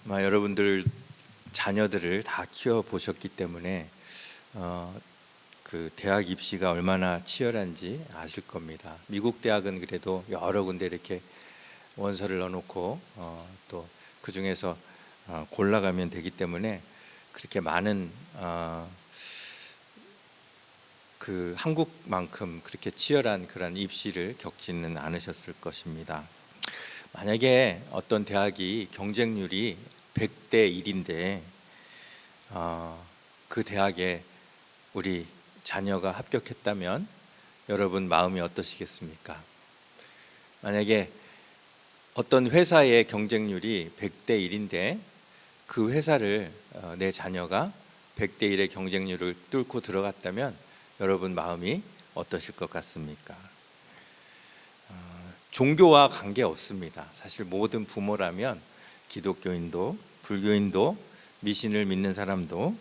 여러분들 자녀들을 다 키워 보셨기 때문에 그 대학 입시가 얼마나 치열한지 아실 겁니다. 미국 대학은 그래도 여러 군데 이렇게 원서를 넣어놓고 또 그 중에서 골라가면 되기 때문에 그렇게 많은 그 한국만큼 그렇게 치열한 그런 입시를 겪지는 않으셨을 것입니다. 만약에 어떤 대학이 경쟁률이 100대 1인데 그 대학에 우리 자녀가 합격했다면 여러분 마음이 어떠시겠습니까? 만약에 어떤 회사의 경쟁률이 100대 1인데 그 회사를 내 자녀가 100대 1의 경쟁률을 뚫고 들어갔다면 여러분 마음이 어떠실 것 같습니까? 종교와 관계없습니다. 사실 모든 부모라면 기독교인도 불교인도 미신을 믿는 사람도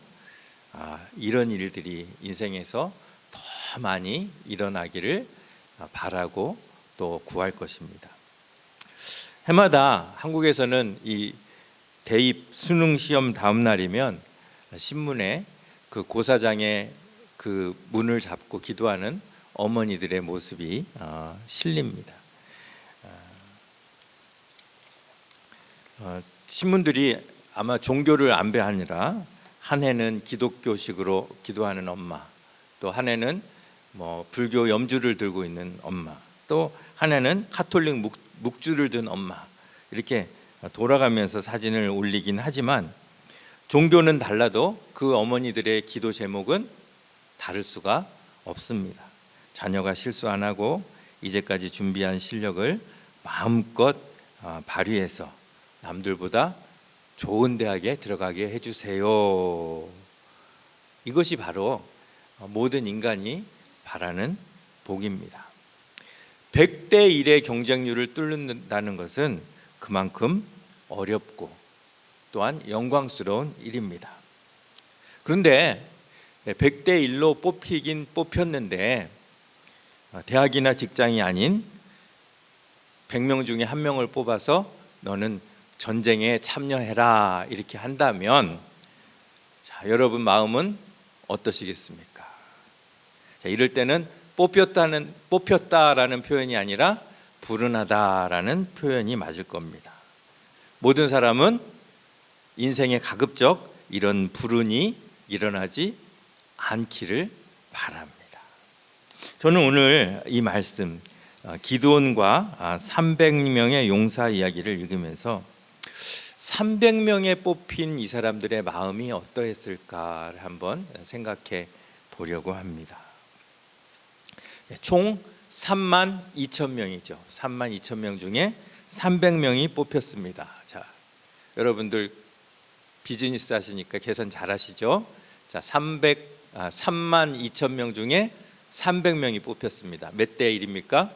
이런 일들이 인생에서 더 많이 일어나기를 바라고 또 구할 것입니다. 해마다 한국에서는 이 대입 수능 시험 다음 날이면 신문에 그 고사장의 그 문을 잡고 기도하는 어머니들의 모습이 실립니다. 신문들이 아마 종교를 안배하느라 한 해는 기독교식으로 기도하는 엄마, 또 한 해는 불교 염주를 들고 있는 엄마, 또 한 해는 카톨릭 묵주를 든 엄마, 이렇게 돌아가면서 사진을 올리긴 하지만 종교는 달라도 그 어머니들의 기도 제목은 다를 수가 없습니다. 자녀가 실수 안 하고 이제까지 준비한 실력을 마음껏 발휘해서 남들보다 좋은 대학에 들어가게 해주세요. 이것이 바로 모든 인간이 바라는 복입니다. 100대 1의 경쟁률을 뚫는다는 것은 그만큼 어렵고 또한 영광스러운 일입니다. 그런데 100대 1로 뽑히긴 뽑혔는데 대학이나 직장이 아닌 100명 중에 한 명을 뽑아서 너는 전쟁에 참여해라 이렇게 한다면 여러분 마음은 어떠시겠습니까? 이럴 때는 뽑혔다라는 표현이 아니라 불운하다라는 표현이 맞을 겁니다. 모든 사람은 인생에 가급적 이런 불운이 일어나지 않기를 바랍니다. 저는 오늘 이 말씀 기드온과 300명의 용사 이야기를 읽으면서 300명에 뽑힌 이 사람들의 마음이 어떠했을까를 한번 생각해 보려고 합니다. 총 32,000명이죠. 32,000명 중에 300명이 뽑혔습니다. 자, 여러분들 비즈니스 하시니까 계산 잘 하시죠? 자, 32,000명 중에 300명이 뽑혔습니다. 몇 대 1입니까?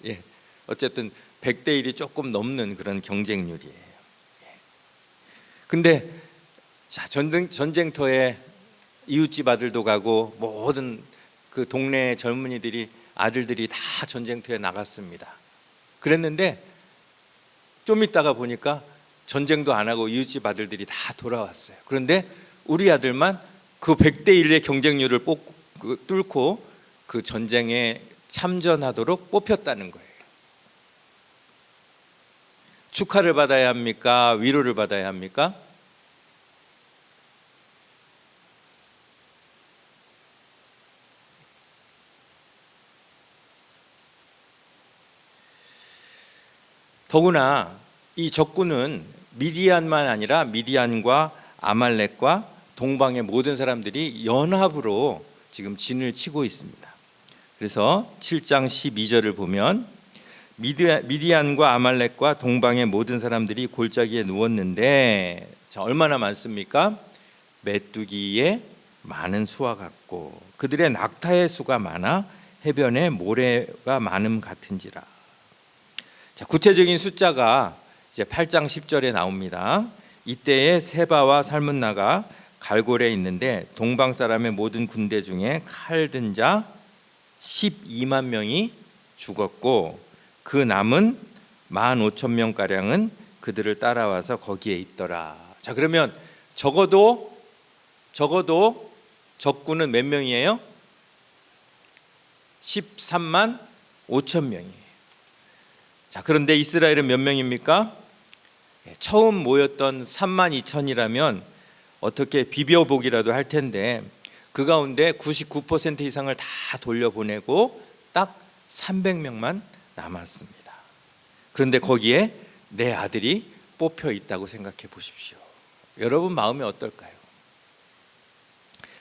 예, 어쨌든 100대 1이 조금 넘는 그런 경쟁률이에요. 근데 자, 전쟁터에 이웃집 아들도 가고 모든 그 동네 젊은이들이 아들들이 다 전쟁터에 나갔습니다. 그랬는데 좀 있다가 보니까 전쟁도 안 하고 이웃집 아들들이 다 돌아왔어요. 그런데 우리 아들만 그 100대 1의 경쟁률을 뚫고 그 전쟁에 참전하도록 뽑혔다는 거예요. 축하를 받아야 합니까? 위로를 받아야 합니까? 더구나 이 적군은 미디안만 아니라 미디안과 아말렉과 동방의 모든 사람들이 연합으로 지금 진을 치고 있습니다. 그래서 7장 12절을 보면 미디안과 아말렉과 동방의 모든 사람들이 골짜기에 누웠는데 자, 얼마나 많습니까? 메뚜기의 많은 수와 같고 그들의 낙타의 수가 많아 해변에 모래가 많음 같은지라. 자, 구체적인 숫자가 이제 8장 10절에 나옵니다. 이때에 세바와 살문나가 갈골에 있는데 동방 사람의 모든 군대 중에 칼 든 자 12만 명이 죽었고 그 남은 15,000명가량은 그들을 따라와서 거기에 있더라. 자, 그러면 적어도 적군은 몇 명이에요? 13만 5천 명이에요. 자, 그런데 이스라엘은 몇 명입니까? 처음 모였던 3만 2천이라면 어떻게 비벼보기라도 할 텐데 그 가운데 99% 이상을 다 돌려보내고 딱 300명만 남았습니다. 그런데 거기에 내 아들이 뽑혀 있다고 생각해 보십시오. 여러분 마음이 어떨까요?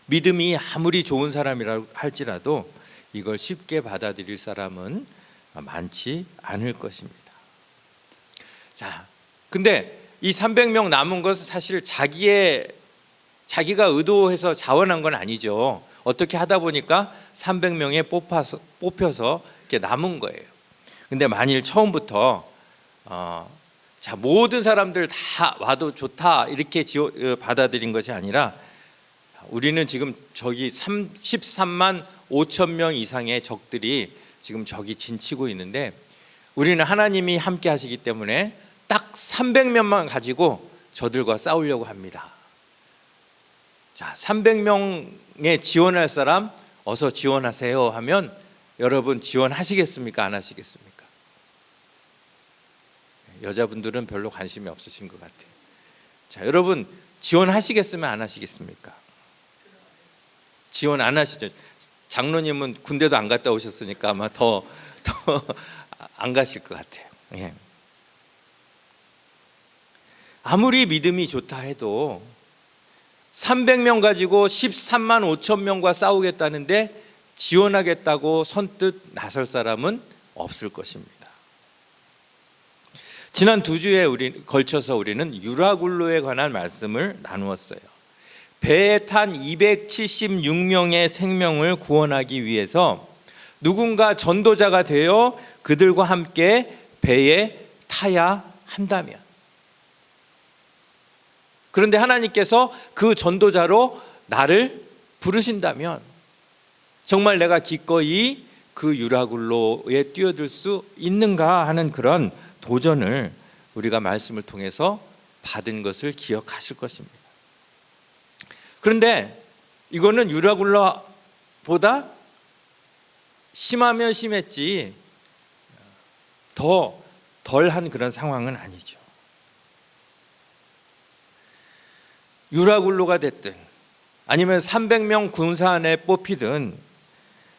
믿음이 아무리 좋은 사람이라 할지라도 이걸 쉽게 받아들일 사람은 많지 않을 것입니다. 자, 근데 이 300명 남은 것은 사실 자기가 의도해서 자원한 건 아니죠. 어떻게 하다 보니까 300명에 뽑혀서 이렇게 남은 거예요. 근데 만일 처음부터 자, 모든 사람들 다 와도 좋다 이렇게 받아들인 것이 아니라 우리는 지금 저기 13만 5천 명 이상의 적들이 지금 저기 진치고 있는데 우리는 하나님이 함께 하시기 때문에 딱 300명만 가지고 저들과 싸우려고 합니다. 자, 300명에 지원할 사람 어서 지원하세요 하면 여러분 지원하시겠습니까? 안 하시겠습니까? 여자분들은 별로 관심이 없으신 것 같아요. 자, 여러분 지원하시겠으면 안 하시겠습니까? 지원 안 하시죠. 장로님은 군대도 안 갔다 오셨으니까 아마 더 안 가실 것 같아요. 예. 아무리 믿음이 좋다 해도 300명 가지고 13만 5천 명과 싸우겠다는데 지원하겠다고 선뜻 나설 사람은 없을 것입니다. 지난 2주에 걸쳐서 우리는 유라굴로에 관한 말씀을 나누었어요. 배에 탄 276명의 생명을 구원하기 위해서 누군가 전도자가 되어 그들과 함께 배에 타야 한다면, 그런데 하나님께서 그 전도자로 나를 부르신다면 정말 내가 기꺼이 그 유라굴로에 뛰어들 수 있는가 하는 그런 도전을 우리가 말씀을 통해서 받은 것을 기억하실 것입니다. 그런데 이거는 유라굴로보다 심하면 심했지 더 덜한 그런 상황은 아니죠. 유라굴로가 됐든 아니면 300명 군사 안에 뽑히든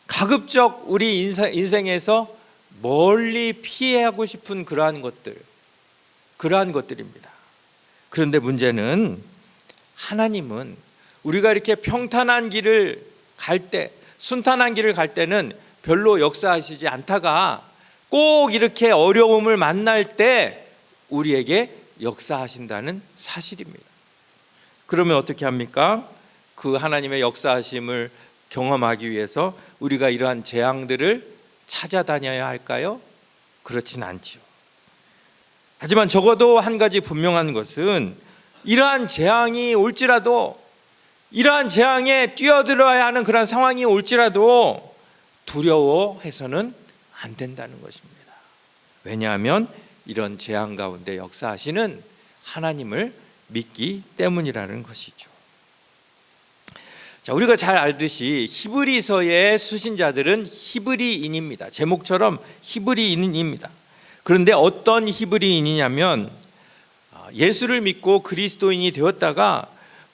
가급적 우리 인생에서 멀리 피하고 싶은 그러한 것들입니다. 그런데 문제는 하나님은 우리가 이렇게 평탄한 길을 갈 때, 순탄한 길을 갈 때는 별로 역사하시지 않다가 꼭 이렇게 어려움을 만날 때 우리에게 역사하신다는 사실입니다. 그러면 어떻게 합니까? 그 하나님의 역사하심을 경험하기 위해서 우리가 이러한 재앙들을 찾아다녀야 할까요? 그렇진 않죠. 하지만 적어도 한 가지 분명한 것은 이러한 재앙이 올지라도, 이러한 재앙에 뛰어들어야 하는 그런 상황이 올지라도 두려워해서는 안 된다는 것입니다. 왜냐하면 이런 재앙 가운데 역사하시는 하나님을 믿기 때문이라는 것이죠. 자, 우리가 잘 알듯이 히브리서의 수신자들은 히브리인입니다. 제목처럼 히브리인입니다. 그런데 어떤 히브리인이냐면 예수를 믿고 그리스도인이 되었다가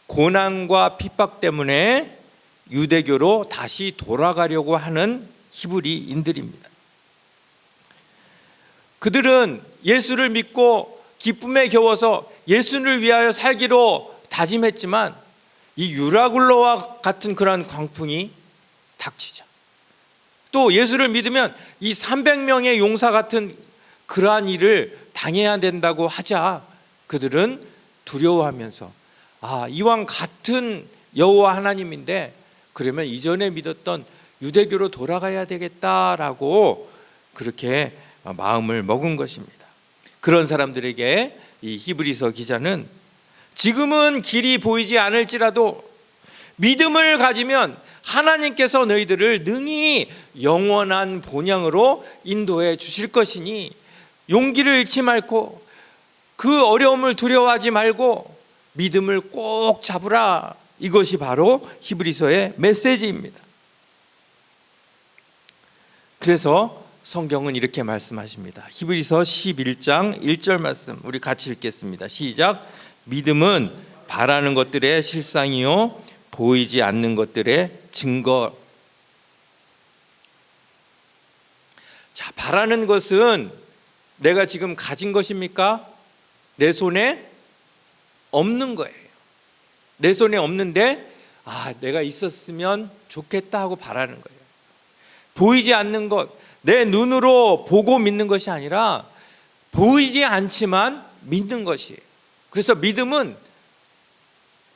고난과 핍박 때문에 유대교로 다시 돌아가려고 하는 히브리인들입니다. 그들은 예수를 믿고 기쁨에 겨워서 예수를 위하여 살기로 다짐했지만 이 유라굴로와 같은 그러한 광풍이 닥치자, 또 예수를 믿으면 이 300명의 용사 같은 그러한 일을 당해야 된다고 하자 그들은 두려워하면서 이왕 같은 여호와 하나님인데 그러면 이전에 믿었던 유대교로 돌아가야 되겠다라고 그렇게 마음을 먹은 것입니다. 그런 사람들에게 이 히브리서 기자는 지금은 길이 보이지 않을지라도 믿음을 가지면 하나님께서 너희들을 능히 영원한 본향으로 인도해 주실 것이니 용기를 잃지 말고 그 어려움을 두려워하지 말고 믿음을 꼭 잡으라. 이것이 바로 히브리서의 메시지입니다. 그래서 성경은 이렇게 말씀하십니다. 히브리서 11장 1절 말씀 우리 같이 읽겠습니다. 시작. 믿음은 바라는 것들의 실상이요 보이지 않는 것들의 증거. 자, 바라는 것은 내가 지금 가진 것입니까? 내 손에 없는 거예요. 내 손에 없는데 내가 있었으면 좋겠다 하고 바라는 거예요. 보이지 않는 것, 내 눈으로 보고 믿는 것이 아니라 보이지 않지만 믿는 것이에요. 그래서 믿음은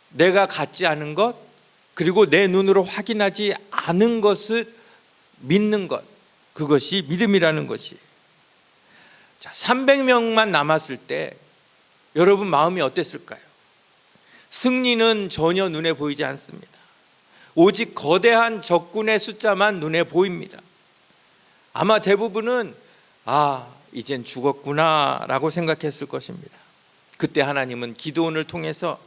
내가 갖지 않은 것, 그리고 내 눈으로 확인하지 않은 것을 믿는 것, 그것이 믿음이라는 것이에요. 자, 300명만 남았을 때 여러분 마음이 어땠을까요? 승리는 전혀 눈에 보이지 않습니다. 오직 거대한 적군의 숫자만 눈에 보입니다. 아마 대부분은 이젠 죽었구나 라고 생각했을 것입니다. 그때 하나님은 기드온을 통해서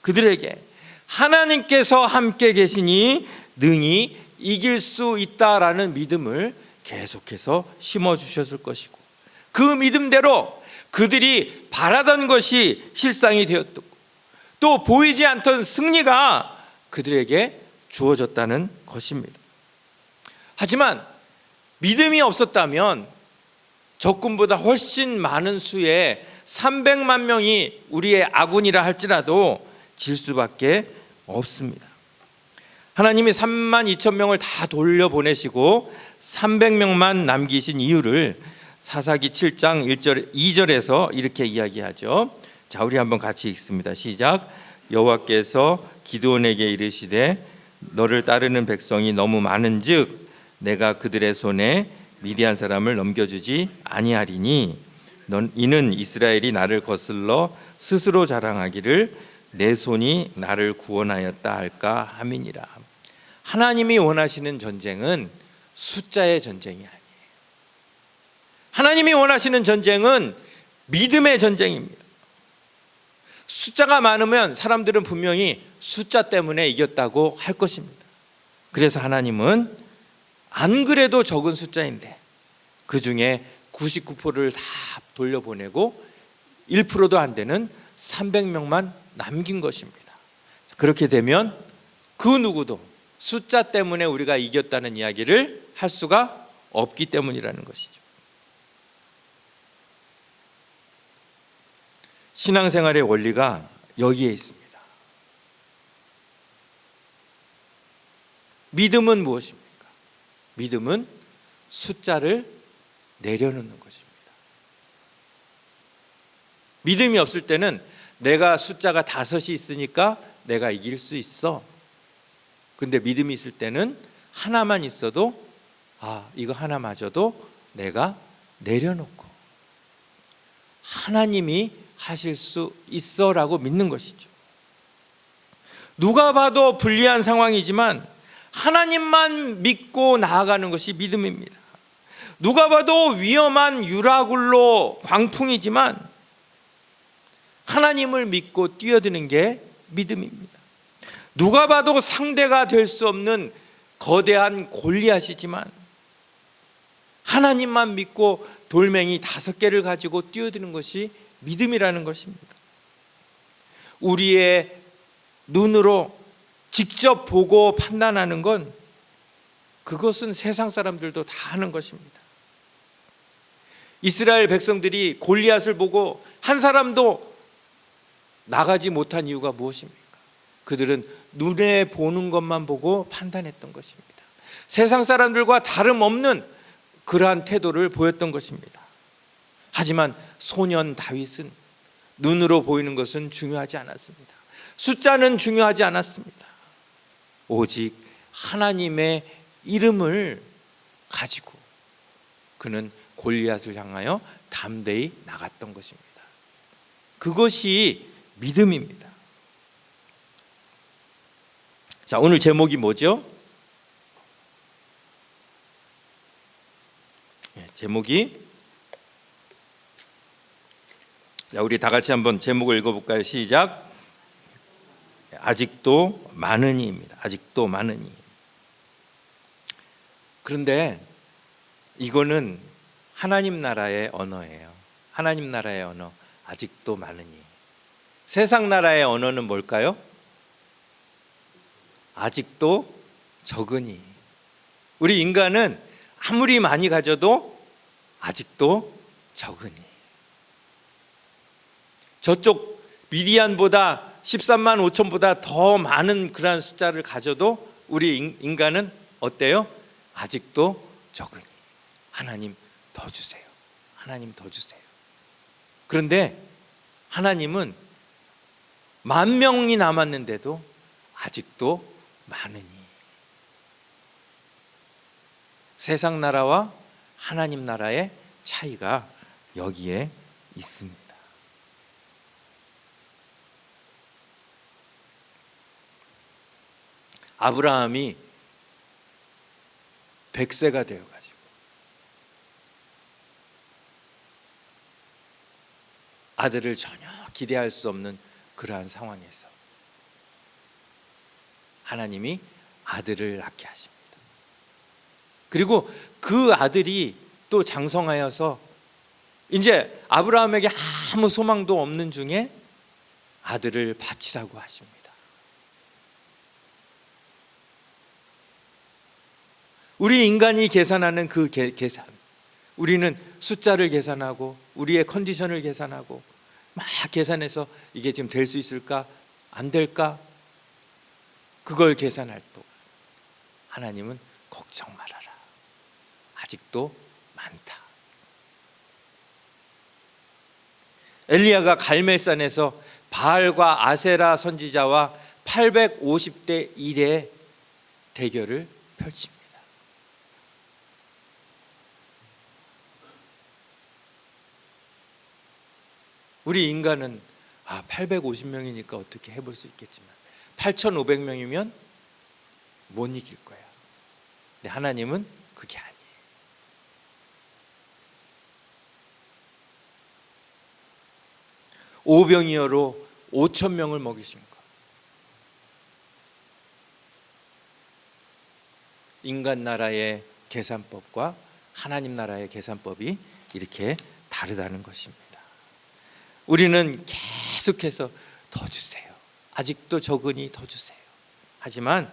그들에게 하나님께서 함께 계시니 능히 이길 수 있다라는 믿음을 계속해서 심어주셨을 것이고, 그 믿음대로 그들이 바라던 것이 실상이 되었고, 또 보이지 않던 승리가 그들에게 주어졌다는 것입니다. 하지만 믿음이 없었다면 적군보다 훨씬 많은 수의 300만 명이 우리의 아군이라 할지라도 질 수밖에 없습니다. 하나님이 3만 2천 명을 다 돌려보내시고 300명만 남기신 이유를 사사기 7장 1절 2절에서 이렇게 이야기하죠. 자, 우리 한번 같이 읽습니다. 시작. 여호와께서 기드온에게 이르시되 너를 따르는 백성이 너무 많은즉 내가 그들의 손에 미디안 사람을 넘겨주지 아니하리니 이는 이스라엘이 나를 거슬러 스스로 자랑하기를 내 손이 나를 구원하였다 할까 함이니라. 하나님이 원하시는 전쟁은 숫자의 전쟁이 아니에요. 하나님이 원하시는 전쟁은 믿음의 전쟁입니다. 숫자가 많으면 사람들은 분명히 숫자 때문에 이겼다고 할 것입니다. 그래서 하나님은 안 그래도 적은 숫자인데 그 중에 99%를 다 돌려보내고 1%도 안 되는 300명만 남긴 것입니다. 그렇게 되면 그 누구도 숫자 때문에 우리가 이겼다는 이야기를 할 수가 없기 때문이라는 것이죠. 신앙생활의 원리가 여기에 있습니다. 믿음은 무엇입니까? 믿음은 숫자를 내려놓는 것입니다. 믿음이 없을 때는 내가 숫자가 5이 있으니까 내가 이길 수 있어. 근데 믿음이 있을 때는 하나만 있어도 이거 하나마저도 내가 내려놓고 하나님이 하실 수 있어라고 믿는 것이죠. 누가 봐도 불리한 상황이지만 하나님만 믿고 나아가는 것이 믿음입니다. 누가 봐도 위험한 유라굴로 광풍이지만 하나님을 믿고 뛰어드는 게 믿음입니다. 누가 봐도 상대가 될 수 없는 거대한 골리앗이지만 하나님만 믿고 돌멩이 5개를 가지고 뛰어드는 것이 믿음이라는 것입니다. 우리의 눈으로 직접 보고 판단하는 건 그것은 세상 사람들도 다 하는 것입니다. 이스라엘 백성들이 골리앗을 보고 한 사람도 나가지 못한 이유가 무엇입니까? 그들은 눈에 보는 것만 보고 판단했던 것입니다. 세상 사람들과 다름없는 그러한 태도를 보였던 것입니다. 하지만 소년 다윗은 눈으로 보이는 것은 중요하지 않았습니다. 숫자는 중요하지 않았습니다. 오직 하나님의 이름을 가지고 그는 골리앗을 향하여 담대히 나갔던 것입니다. 그것이 믿음입니다. 자, 오늘 제목이 뭐죠? 제목이, 자, 우리 다 같이 한번 제목을 읽어볼까요? 시작. 아직도 많으니입니다. 아직도 많으니. 그런데 이거는 하나님 나라의 언어예요. 하나님 나라의 언어, 아직도 많으니. 세상 나라의 언어는 뭘까요? 아직도 적으니. 우리 인간은 아무리 많이 가져도 아직도 적으니. 저쪽 미디안보다 13만 5천보다 더 많은 그러한 숫자를 가져도 우리 인간은 어때요? 아직도 적으니. 하나님 더 주세요. 하나님 더 주세요. 그런데 하나님은 10,000명이 남았는데도 아직도 많으니. 세상 나라와 하나님 나라의 차이가 여기에 있습니다. 아브라함이 100세가 되어가지고 아들을 전혀 기대할 수 없는 그러한 상황에서 하나님이 아들을 낳게 하십니다. 그리고 그 아들이 또 장성하여서 이제 아브라함에게 아무 소망도 없는 중에 아들을 바치라고 하십니다. 우리 인간이 계산하는 그 계산, 우리는 숫자를 계산하고 우리의 컨디션을 계산하고 막 계산해서 이게 지금 될 수 있을까? 안 될까? 그걸 계산할 동안 하나님은 걱정 말아라. 아직도 많다. 엘리야가 갈멜산에서 바알과 아세라 선지자와 850대 1의 대결을 펼칩니다. 우리 인간은 850명이니까 어떻게 해볼 수 있겠지만 8,500명이면 못 이길 거야. 근데 하나님은 그게 아니에요. 오병이어로 5,000명을 먹이신 것. 인간 나라의 계산법과 하나님 나라의 계산법이 이렇게 다르다는 것입니다. 우리는 계속해서 더 주세요. 아직도 적으니 더 주세요. 하지만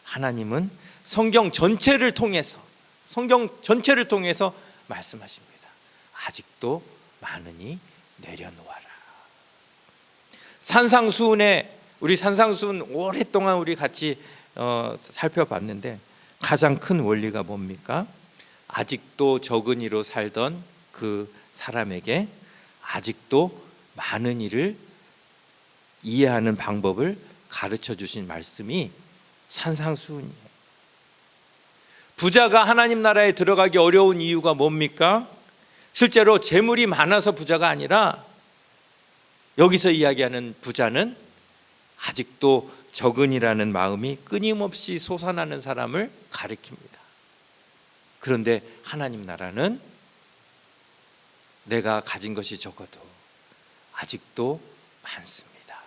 하나님은 성경 전체를 통해서 말씀하십니다. 아직도 많으니 내려놓아라. 산상수훈에, 우리 산상수훈 오랫동안 우리 같이 살펴봤는데 가장 큰 원리가 뭡니까? 아직도 적은이로 살던 그 사람에게 아직도 많은 일을 이해하는 방법을 가르쳐 주신 말씀이 산상수훈이에요. 부자가 하나님 나라에 들어가기 어려운 이유가 뭡니까? 실제로 재물이 많아서 부자가 아니라 여기서 이야기하는 부자는 아직도 적은이라는 마음이 끊임없이 솟아나는 사람을 가리킵니다. 그런데 하나님 나라는 내가 가진 것이 적어도 아직도 많습니다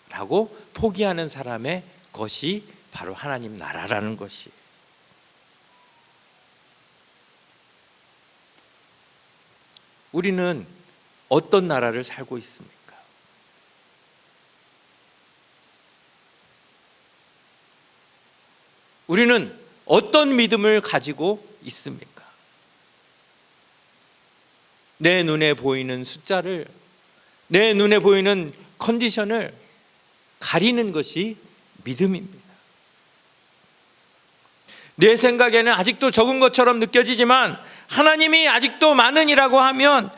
라고 포기하는 사람의 것이 바로 하나님 나라라는 것이. 우리는 어떤 나라를 살고 있습니까? 우리는 어떤 믿음을 가지고 있습니까? 내 눈에 보이는 숫자를, 내 눈에 보이는 컨디션을 가리는 것이 믿음입니다. 내 생각에는 아직도 적은 것처럼 느껴지지만 하나님이 아직도 많으니라고 하면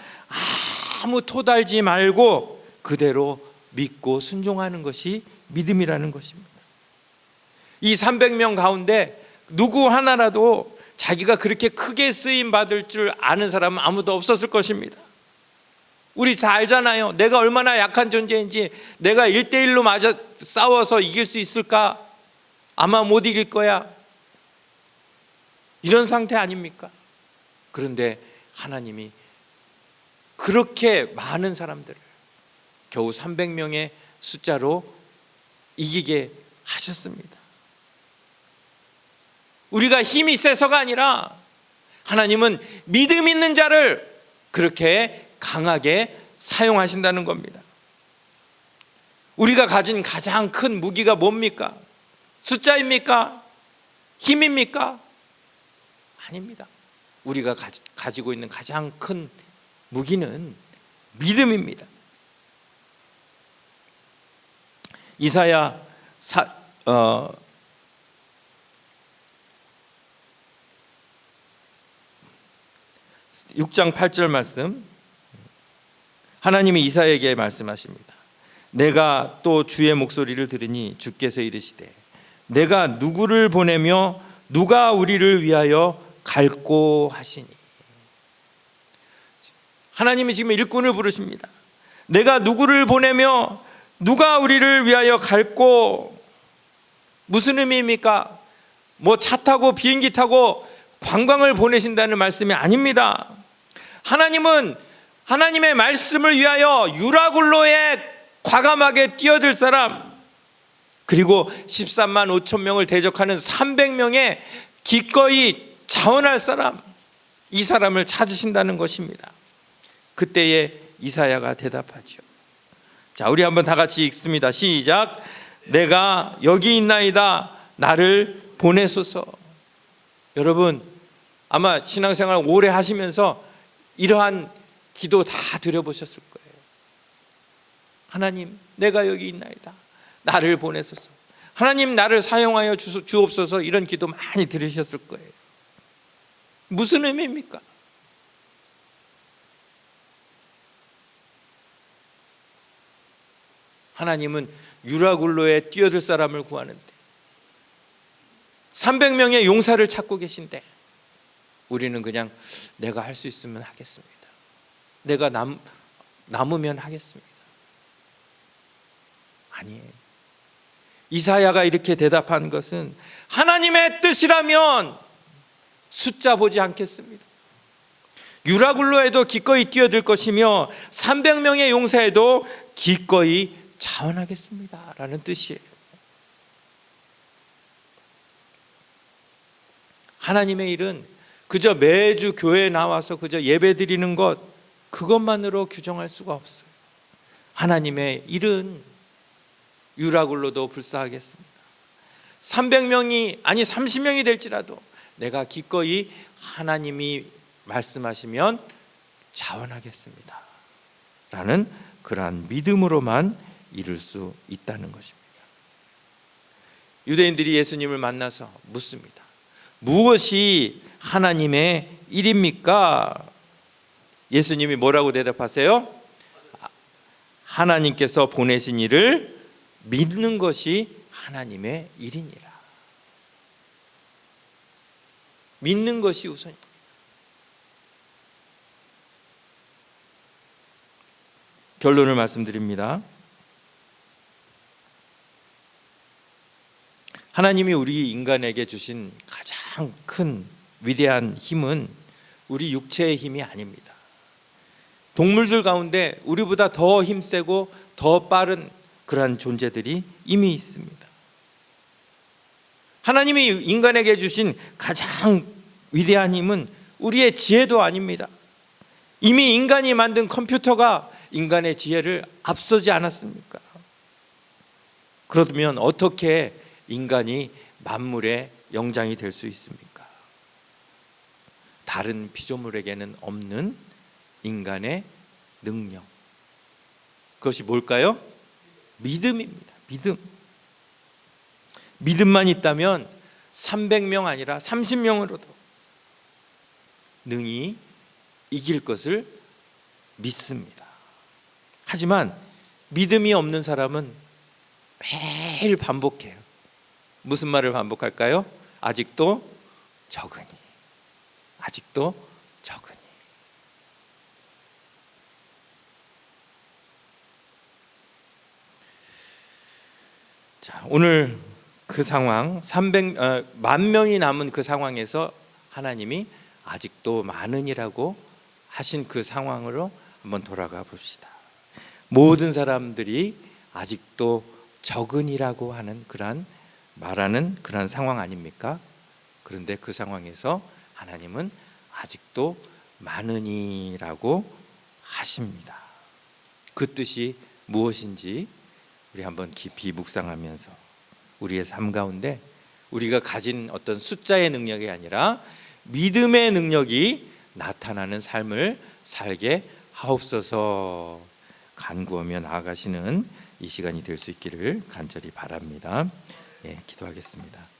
아무 토달지 말고 그대로 믿고 순종하는 것이 믿음이라는 것입니다. 이 300명 가운데 누구 하나라도 자기가 그렇게 크게 쓰임 받을 줄 아는 사람은 아무도 없었을 것입니다. 우리 다 알잖아요. 내가 얼마나 약한 존재인지. 내가 1대1로 맞아 싸워서 이길 수 있을까? 아마 못 이길 거야. 이런 상태 아닙니까? 그런데 하나님이 그렇게 많은 사람들을 겨우 300명의 숫자로 이기게 하셨습니다. 우리가 힘이 세서가 아니라 하나님은 믿음 있는 자를 그렇게 강하게 사용하신다는 겁니다. 우리가 가진 가장 큰 무기가 뭡니까? 숫자입니까? 힘입니까? 아닙니다. 우리가 가지고 있는 가장 큰 무기는 믿음입니다. 이사야 6장 8절 말씀, 하나님이 이사야에게 말씀하십니다. 내가 또 주의 목소리를 들으니 주께서 이르시되 내가 누구를 보내며 누가 우리를 위하여 갈꼬 하시니. 하나님이 지금 일꾼을 부르십니다. 내가 누구를 보내며 누가 우리를 위하여 갈꼬. 무슨 의미입니까? 뭐 차 타고 비행기 타고 관광을 보내신다는 말씀이 아닙니다. 하나님은 하나님의 말씀을 위하여 유라굴로에 과감하게 뛰어들 사람, 그리고 13만 5천 명을 대적하는 300명의 기꺼이 자원할 사람, 이 사람을 찾으신다는 것입니다. 그때에 이사야가 대답하죠. 자, 우리 한번 다 같이 읽습니다. 시작. 내가 여기 있나이다. 나를 보내소서. 여러분, 아마 신앙생활 오래 하시면서 이러한 기도 다 드려보셨을 거예요. 하나님, 내가 여기 있나이다. 나를 보내소서. 하나님, 나를 사용하여 주옵소서. 이런 기도 많이 들으셨을 거예요. 무슨 의미입니까? 하나님은 유라굴로에 뛰어들 사람을 구하는데 300명의 용사를 찾고 계신데 우리는 그냥 내가 할 수 있으면 하겠습니다. 내가 남으면 하겠습니다. 아니에요. 이사야가 이렇게 대답한 것은 하나님의 뜻이라면 숫자 보지 않겠습니다. 유라굴로에도 기꺼이 뛰어들 것이며 300명의 용사에도 기꺼이 자원하겠습니다 라는 뜻이에요. 하나님의 일은 그저 매주 교회에 나와서 그저 예배 드리는 것, 그것만으로 규정할 수가 없어요. 하나님의 일은 유라굴로도 불사하겠습니다. 300명이 아니 30명이 될지라도 내가 기꺼이 하나님이 말씀하시면 자원하겠습니다 라는 그러한 믿음으로만 이룰 수 있다는 것입니다. 유대인들이 예수님을 만나서 묻습니다. 무엇이 하나님의 일입니까? 예수님이 뭐라고 대답하세요? 하나님께서 보내신 일을 믿는 것이 하나님의 일이니라. 믿는 것이 우선입니다. 결론을 말씀드립니다. 하나님이 우리 인간에게 주신 가장 큰 위대한 힘은 우리 육체의 힘이 아닙니다. 동물들 가운데 우리보다 더 힘세고 더 빠른 그러한 존재들이 이미 있습니다. 하나님이 인간에게 주신 가장 위대한 힘은 우리의 지혜도 아닙니다. 이미 인간이 만든 컴퓨터가 인간의 지혜를 앞서지 않았습니까? 그러면 어떻게 인간이 만물의 영장이 될 수 있습니까? 다른 피조물에게는 없는 인간의 능력, 그것이 뭘까요? 믿음입니다. 믿음만 있다면 300명 아니라 30명으로도 능히 이길 것을 믿습니다. 하지만 믿음이 없는 사람은 매일 반복해요. 무슨 말을 반복할까요? 아직도 적으니, 아직도 적으니. 자, 오늘 그 상황, 1만 명이 남은 그 상황에서 하나님이 아직도 많으니라고 하신 그 상황으로 한번 돌아가 봅시다. 모든 사람들이 아직도 적은이라고 하는 말하는 그러한 상황 아닙니까? 그런데 그 상황에서 하나님은 아직도 많으니라고 하십니다. 그 뜻이 무엇인지 우리 한번 깊이 묵상하면서 우리의 삶 가운데 우리가 가진 어떤 숫자의 능력이 아니라 믿음의 능력이 나타나는 삶을 살게 하옵소서 간구하며 나아가시는 이 시간이 될 수 있기를 간절히 바랍니다. 기도하겠습니다.